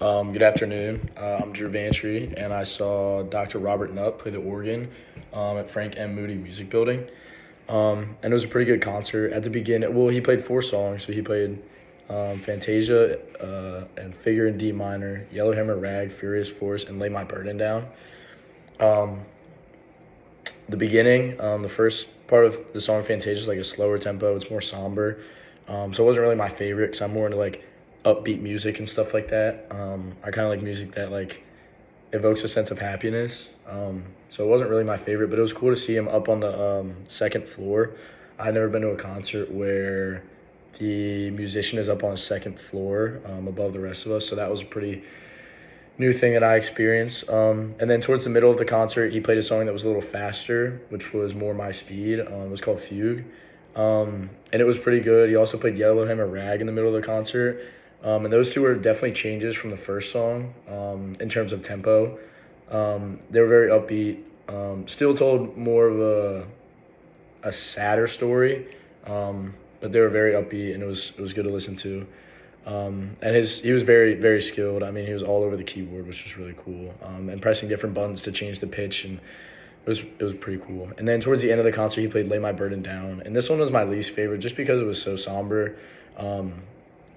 Good afternoon. I'm Drew Vantry, and I saw Dr. Robert Nutt play the organ at Frank M. Moody Music Building. And it was a pretty good concert. At the beginning, well, he played 4 songs. So he played Fantasia and Figure in D minor, Yellowhammer Rag, Furious Force, and Lay My Burden Down. Um, the beginning, the first part of the song Fantasia is like a slower tempo. It's more somber. So it wasn't really my favorite because I'm more into like upbeat music and stuff like that. I kind of like music that like evokes a sense of happiness. So it wasn't really my favorite, but it was cool to see him up on the second floor. I'd never been to a concert where the musician is up on the second floor above the rest of us, so that was a pretty new thing that I experienced. And then towards the middle of the concert, he played a song that was a little faster, which was more my speed. It was called Fugue. And it was pretty good. He also played Yellowhammer Rag in the middle of the concert. And those two were definitely changes from the first song in terms of tempo. They were very upbeat. Still told more of a sadder story, but they were very upbeat, and it was good to listen to. And he was very, very skilled. I mean, he was all over the keyboard, which was really cool. And pressing different buttons to change the pitch, and it was pretty cool. And then towards the end of the concert, he played "Lay My Burden Down," and this one was my least favorite just because it was so somber,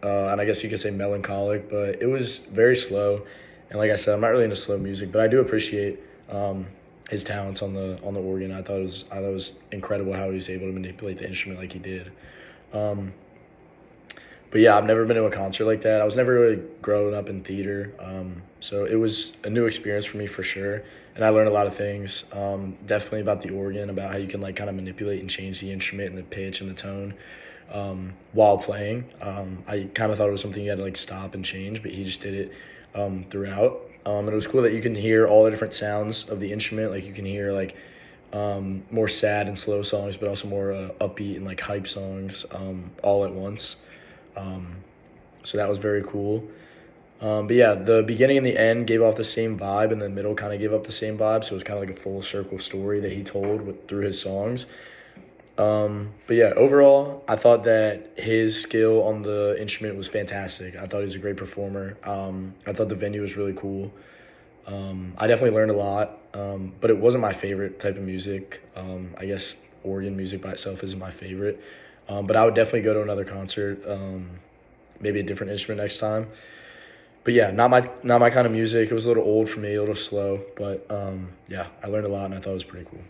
and I guess you could say melancholic. But it was very slow, and like I said, I'm not really into slow music, but I do appreciate his talents on the organ. I thought it was incredible how he was able to manipulate the instrument like he did. But yeah, I've never been to a concert like that. I was never really growing up in theater, so it was a new experience for me for sure. And I learned a lot of things, definitely about the organ, about how you can like kind of manipulate and change the instrument and the pitch and the tone while playing. I kind of thought it was something you had to like stop and change, but he just did it throughout. And it was cool that you can hear all the different sounds of the instrument. Like you can hear like more sad and slow songs, but also more upbeat and like hype songs all at once. So that was very cool. But yeah, the beginning and the end gave off the same vibe, and the middle kind of gave up the same vibe. So it was kind of like a full circle story that he told through his songs. But yeah, overall, I thought that his skill on the instrument was fantastic. I thought he was a great performer. I thought the venue was really cool. I definitely learned a lot, but it wasn't my favorite type of music. I guess organ music by itself isn't my favorite. But I would definitely go to another concert, maybe a different instrument next time. But yeah, not my kind of music. It was a little old for me, a little slow. But yeah, I learned a lot, and I thought it was pretty cool.